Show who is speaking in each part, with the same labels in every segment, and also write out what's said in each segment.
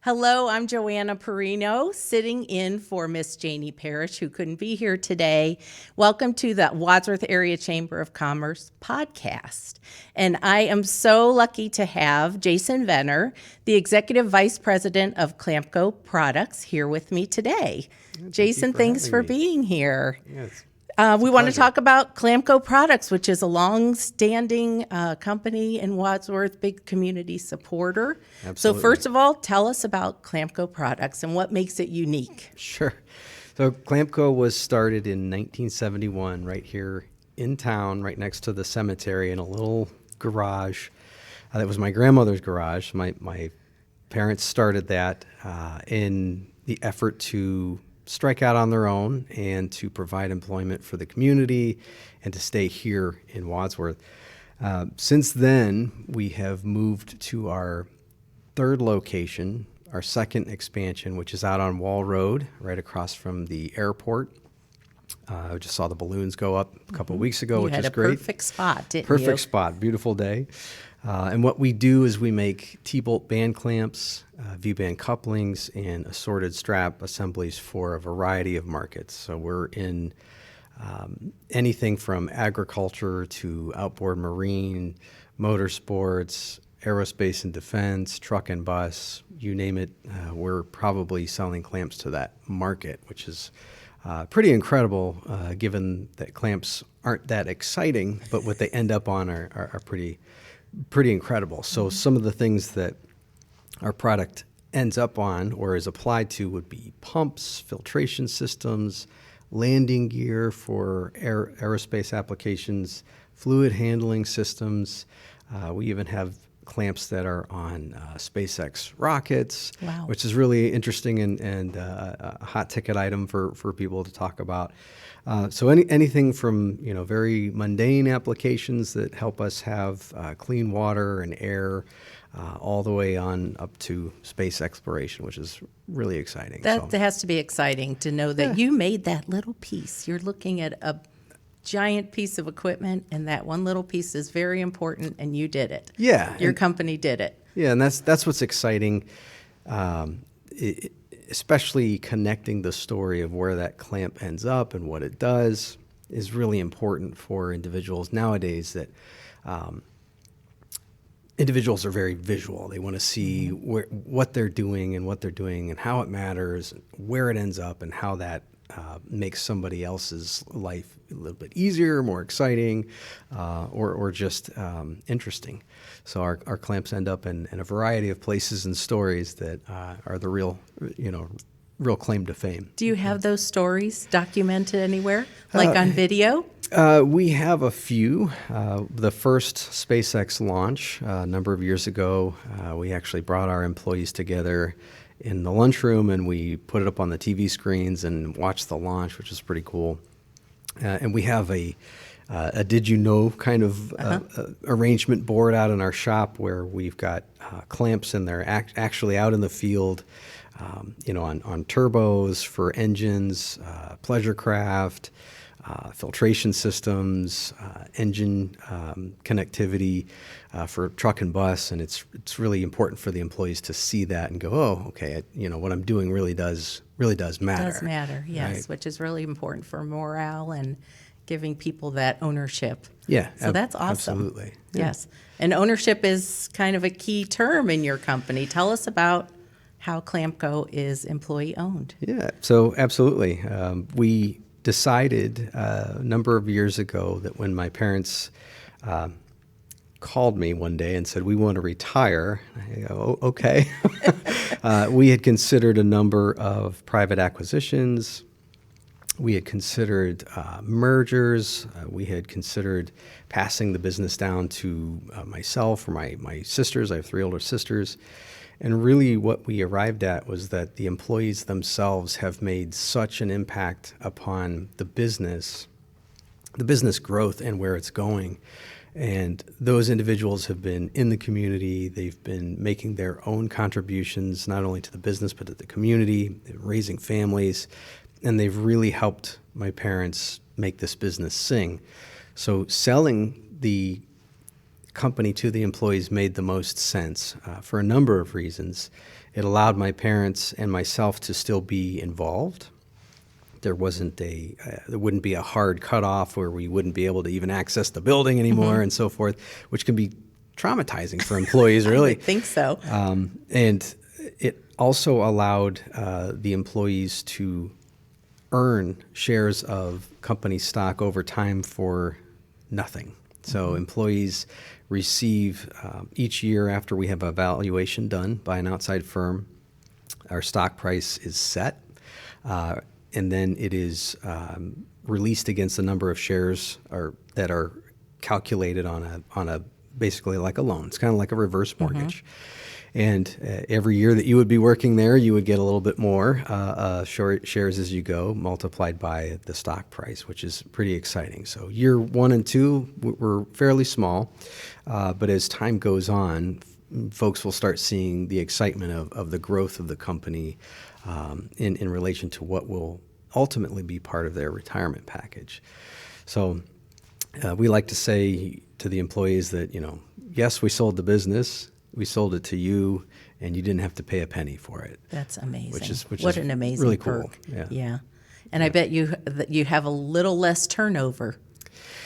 Speaker 1: Hello, I'm Joanna Perino, sitting in for Miss Janie Parrish, who couldn't be here today. Welcome to the Wadsworth Area Chamber of Commerce podcast. And I am so lucky to have Jason Venner, the Executive Vice President of Clampco Products, here with me today. Jason, thanks for being here.
Speaker 2: Yes.
Speaker 1: We want to talk about Clampco Products, which is a long-standing company in Wadsworth, big community supporter.
Speaker 2: Absolutely.
Speaker 1: So first of all, tell us about Clampco Products and what makes it unique.
Speaker 2: Sure. So Clampco was started in 1971 right here in town, right next to the cemetery in a little garage. That was my grandmother's garage. My parents started that in the effort to strike out on their own and to provide employment for the community and to stay here in Wadsworth. Since then, we have moved to our third location, our second expansion, which is out on Wall Road, right across from the airport. I just saw the balloons go up a couple of weeks ago, which is great.
Speaker 1: You had a perfect spot, didn't you?
Speaker 2: Perfect spot, beautiful day. And what we do is we make T-bolt band clamps, V-band couplings, and assorted strap assemblies for a variety of markets. So we're in anything from agriculture to outboard marine, motorsports, aerospace and defense, truck and bus, you name it. We're probably selling clamps to that market, which is pretty incredible given that clamps aren't that exciting, but what they end up on are pretty incredible. So some of the things that our product ends up on or is applied to would be pumps, filtration systems, landing gear for aerospace applications, fluid handling systems. We even have clamps that are on SpaceX rockets,
Speaker 1: Wow.
Speaker 2: which is really interesting and a hot ticket item for people to talk about. So anything from very mundane applications that help us have clean water and air, all the way on up to space exploration, which is really exciting.
Speaker 1: That has to be exciting to know that you made that little piece. You're looking at a giant piece of equipment, and that one little piece is very important, and you did it.
Speaker 2: Yeah,
Speaker 1: Your company did it.
Speaker 2: Yeah, and that's what's exciting, especially connecting the story of where that clamp ends up and what it does is really important for individuals nowadays. That individuals are very visual. They want to see what they're doing and how it matters, where it ends up, and how that makes somebody else's life a little bit easier, more exciting, or just interesting. So our clamps end up in a variety of places and stories that are the real claim to fame.
Speaker 1: Do you have those stories documented anywhere, like on video?
Speaker 2: We have a few. The first SpaceX launch a number of years ago, we actually brought our employees together in the lunchroom, and we put it up on the TV screens and watched the launch, which is pretty cool. And we have a did you know kind of arrangement board out in our shop where we've got clamps in there actually out in the field, on turbos for engines, pleasure craft, filtration systems, engine connectivity for truck and bus, and it's really important for the employees to see that and go, oh, okay, what I'm doing really does matter.
Speaker 1: It does matter, yes,
Speaker 2: right?
Speaker 1: Which is really important for morale and giving people that ownership.
Speaker 2: Yeah,
Speaker 1: so that's awesome.
Speaker 2: Absolutely. Yeah.
Speaker 1: Yes, and ownership is kind of a key term in your company. Tell us about how Clampco is employee owned.
Speaker 2: Yeah, so absolutely. We decided a number of years ago that when my parents called me one day and said, we want to retire, I go, oh, okay. We had considered a number of private acquisitions. We had considered mergers. We had considered passing the business down to myself or my sisters. I have 3 older sisters. And really what we arrived at was that the employees themselves have made such an impact upon the business growth and where it's going. And those individuals have been in the community. They've been making their own contributions, not only to the business, but to the community, raising families. And they've really helped my parents make this business sing. So selling the company to the employees made the most sense for a number of reasons. It allowed my parents and myself to still be involved. There wouldn't be a hard cutoff where we wouldn't be able to even access the building anymore and so forth, which can be traumatizing for employees, really.
Speaker 1: I think so.
Speaker 2: And it also allowed the employees to earn shares of company stock over time for nothing. So employees receive each year after we have a valuation done by an outside firm, our stock price is set, and then it is released against the number of shares that are calculated on a basically like a loan. It's kind of like a reverse mortgage. And every year that you would be working there, you would get a little bit more shares as you go, multiplied by the stock price, which is pretty exciting. So year 1 and 2 were fairly small, but as time goes on, folks will start seeing the excitement of the growth of the company in relation to what will ultimately be part of their retirement package. So we like to say to the employees that, yes, we sold the business. We sold it to you, and you didn't have to pay a penny for it.
Speaker 1: That's amazing.
Speaker 2: Which is
Speaker 1: what an amazing
Speaker 2: really
Speaker 1: perk.
Speaker 2: Cool.
Speaker 1: Yeah. And I bet you have a little less turnover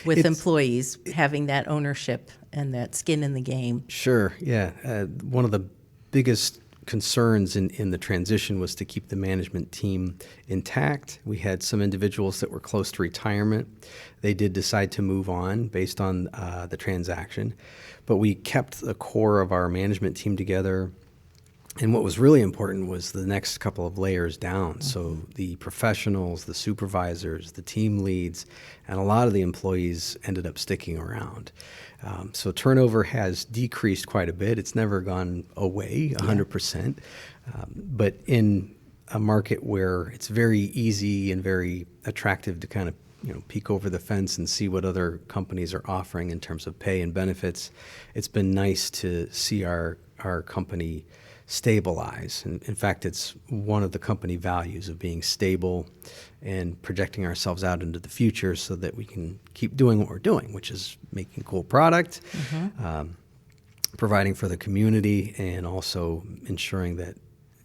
Speaker 1: with employees having that ownership and that skin in the game.
Speaker 2: Sure. Yeah. One of the biggest concerns in the transition was to keep the management team intact. We had some individuals that were close to retirement. They did decide to move on based on the transaction, but we kept the core of our management team together. And what was really important was the next couple of layers down. So the professionals, the supervisors, the team leads, and a lot of the employees ended up sticking around. So turnover has decreased quite a bit. It's never gone away 100%. But in a market where it's very easy and very attractive to kind of peek over the fence and see what other companies are offering in terms of pay and benefits, it's been nice to see our company stabilize. And in fact, it's one of the company values of being stable and projecting ourselves out into the future so that we can keep doing what we're doing, which is making cool product, providing for the community, and also ensuring that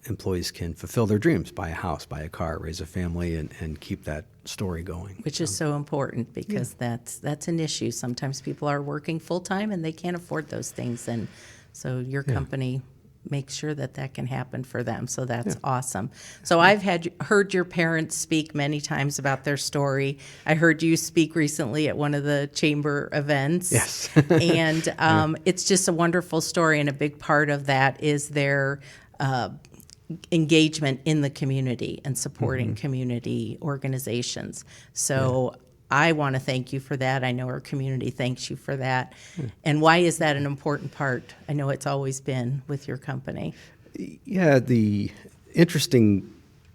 Speaker 2: employees can fulfill their dreams, buy a house, buy a car, raise a family, and keep that story going.
Speaker 1: Which is so important because that's an issue. Sometimes people are working full-time and they can't afford those things. And so your company makes sure that can happen for them. So that's awesome. So I've heard your parents speak many times about their story. I heard you speak recently at one of the chamber events.
Speaker 2: Yes.
Speaker 1: And it's just a wonderful story, and a big part of that is their engagement in the community and supporting community organizations. So I want to thank you for that. I know our community thanks you for that. And why is that an important part? I know it's always been with your company.
Speaker 2: Yeah, the interesting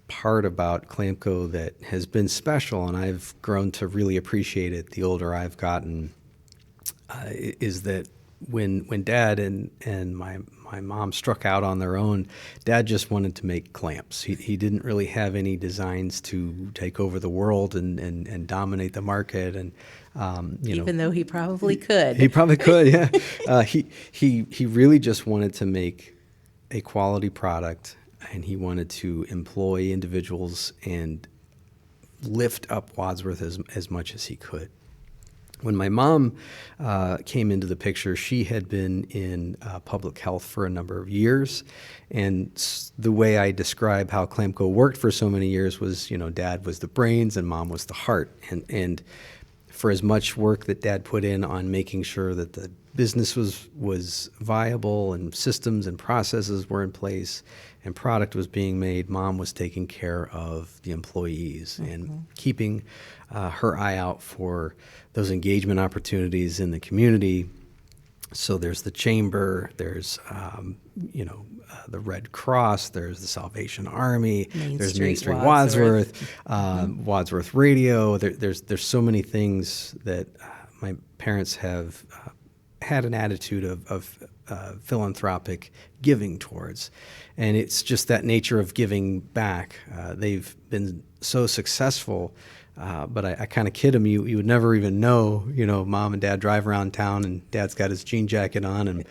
Speaker 2: part about Clampco that has been special, and I've grown to really appreciate it the older I've gotten, is that when Dad and my mom struck out on their own, Dad just wanted to make clamps. He didn't really have any designs to take over the world and dominate the market. And
Speaker 1: even though he probably could.
Speaker 2: He probably could, yeah. He really just wanted to make a quality product, and he wanted to employ individuals and lift up Wadsworth as much as he could. When my mom came into the picture, she had been in public health for a number of years. And the way I describe how Clampco worked for so many years was, Dad was the brains and Mom was the heart. And for as much work that Dad put in on making sure that the business was viable and systems and processes were in place and product was being made, Mom was taking care of the employees and keeping her eye out for those engagement opportunities in the community. So there's the chamber, there's the Red Cross, there's the Salvation Army, there's Main Street Wadsworth, Wadsworth Radio. There's so many things that my parents have had an attitude of philanthropic giving towards. And it's just that nature of giving back. They've been so successful But I kind of kid them. You would never even know, mom and dad drive around town and dad's got his jean jacket on and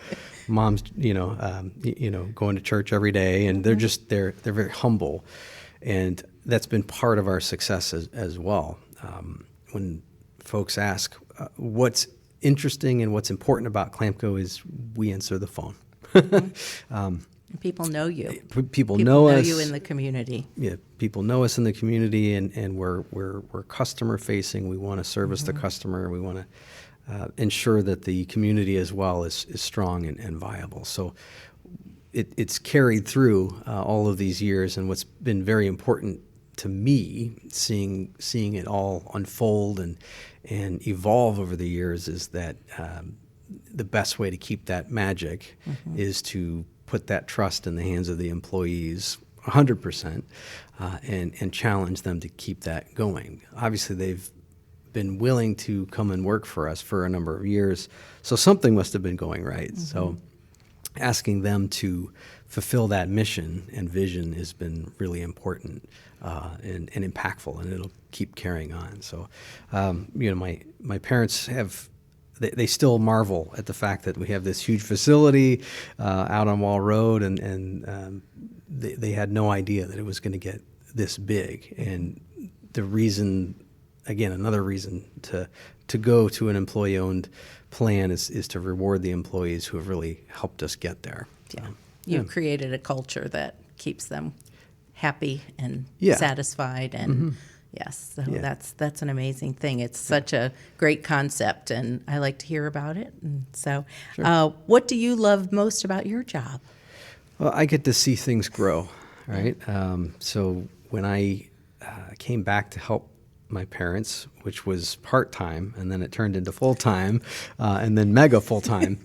Speaker 2: mom's, going to church every day. And they're very humble. And that's been part of our success as well. When folks ask what's interesting and what's important about Clampco is we answer the phone.
Speaker 1: People know you.
Speaker 2: People know us.
Speaker 1: You in the community.
Speaker 2: Yeah, people know us in the community, and we're customer facing. We want to service the customer. We want to ensure that the community as well is strong and viable. So it's carried through all of these years, and what's been very important to me, seeing it all unfold and evolve over the years, is that the best way to keep that magic is to put that trust in the hands of the employees 100%, and challenge them to keep that going. Obviously, they've been willing to come and work for us for a number of years, so something must have been going right. So asking them to fulfill that mission and vision has been really important and impactful, and it'll keep carrying on. So, my parents have, they still marvel at the fact that we have this huge facility out on Wall Road, and they had no idea that it was going to get this big. And the reason, again, another reason to go to an employee-owned plan is to reward the employees who have really helped us get there.
Speaker 1: Yeah. You've created a culture that keeps them happy and satisfied, and yes, so that's an amazing thing. It's such a great concept, and I like to hear about it. And so, what do you love most about your job?
Speaker 2: Well, I get to see things grow, right? So when I came back to help my parents, which was part-time, and then it turned into full-time, and then mega full-time.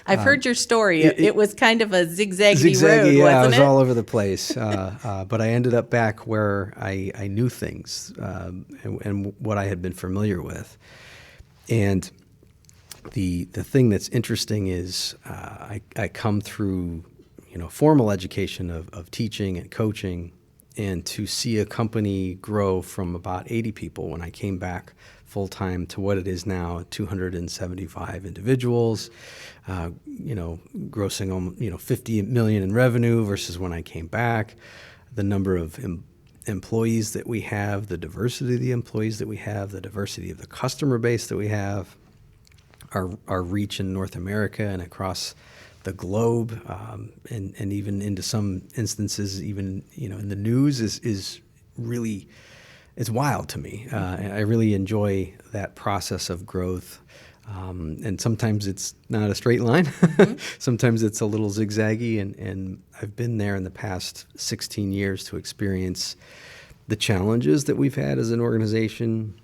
Speaker 1: I've heard your story. It was kind of a zigzaggy road,
Speaker 2: yeah,
Speaker 1: wasn't
Speaker 2: I was
Speaker 1: it?
Speaker 2: all over the place. But I ended up back where I knew things and what I had been familiar with. And the thing that's interesting is I come through formal education of teaching and coaching, and to see a company grow from about 80 people when I came back full-time to what it is now, 275 individuals, grossing 50 million in revenue versus when I came back, the number of employees that we have, the diversity of the employees that we have, the diversity of the customer base that we have, our reach in North America and across the globe, and even into some instances, even in the news is really, it's wild to me. I really enjoy that process of growth, and sometimes it's not a straight line. Sometimes it's a little zigzaggy, and I've been there in the past 16 years to experience the challenges that we've had as an organization,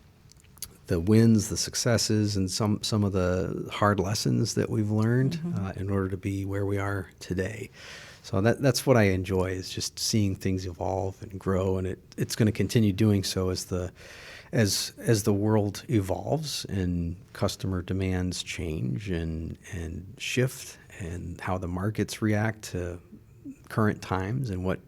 Speaker 2: the wins, the successes, and some of the hard lessons that we've learned in order to be where we are today. So that's what I enjoy, is just seeing things evolve and grow, and it's going to continue doing so as the world evolves and customer demands change and shift, and how the markets react to current times and what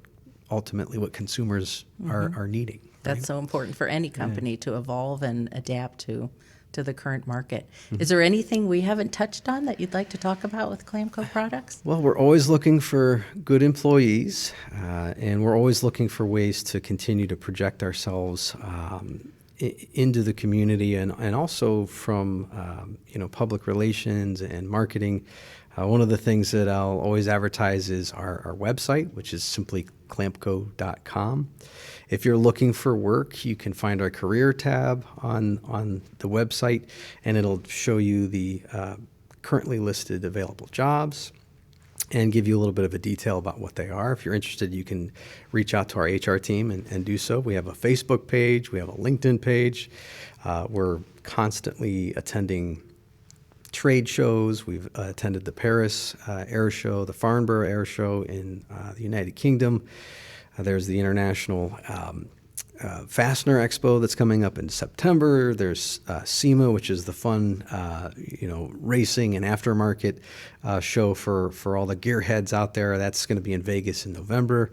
Speaker 2: consumers are needing.
Speaker 1: That's so important for any company to evolve and adapt to the current market. Is there anything we haven't touched on that you'd like to talk about with Clampco products?
Speaker 2: Well, we're always looking for good employees, and we're always looking for ways to continue to project ourselves into the community, and also from public relations and marketing. One of the things that I'll always advertise is our website, which is simply clampco.com. If you're looking for work, you can find our career tab on the website, and it'll show you the currently listed available jobs and give you a little bit of a detail about what they are. If you're interested, you can reach out to our HR team and do so. We have a Facebook page. We have a LinkedIn page. We're constantly attending trade shows. We've attended the Paris Air Show, the Farnborough Air Show in the United Kingdom. There's the International Fastener Expo that's coming up in September. There's SEMA, which is the fun, racing and aftermarket show for all the gearheads out there. That's going to be in Vegas in November.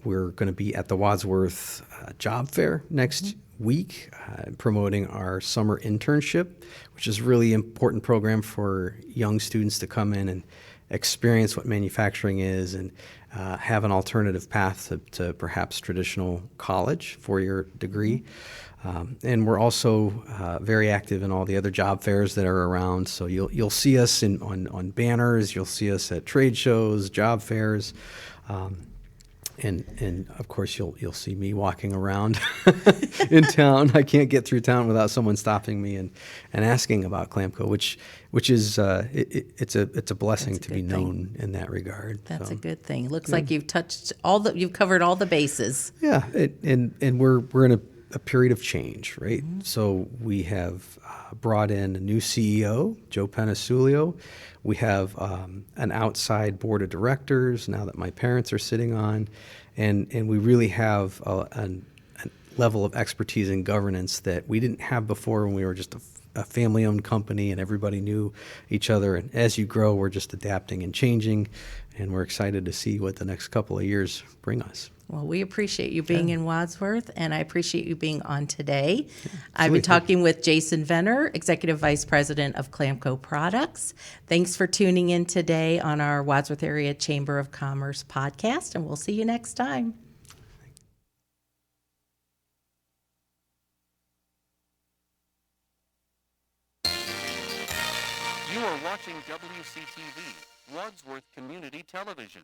Speaker 2: We're going to be at the Wadsworth Job Fair next week, promoting our summer internship, which is a really important program for young students to come in and experience what manufacturing is and have an alternative path to perhaps traditional college, four-year degree. And we're also very active in all the other job fairs that are around. So you'll see us on banners. You'll see us at trade shows, job fairs, and of course you'll see me walking around in town. I can't get through town without someone stopping me and asking about Clampco, which is it's a blessing
Speaker 1: That's a
Speaker 2: to be
Speaker 1: good thing.
Speaker 2: known in that regard.
Speaker 1: That's
Speaker 2: So,
Speaker 1: a good thing. Looks like you've covered all the bases.
Speaker 2: yeah, and we're in a period of change, right? So we have brought in a new CEO, Joe Penisulio. We have an outside board of directors now that my parents are sitting on, and we really have a level of expertise in governance that we didn't have before when we were just a family-owned company and everybody knew each other. And as you grow, we're just adapting and changing, and we're excited to see what the next couple of years bring us.
Speaker 1: Well, we appreciate you being in Wadsworth, and I appreciate you being on today. I've
Speaker 2: absolutely.
Speaker 1: been talking with Jason Venner, Executive Vice President of Clampco Products. Thanks for tuning in today on our Wadsworth Area Chamber of Commerce podcast, and we'll see you next time.
Speaker 3: You are watching WCTV, Wadsworth Community Television.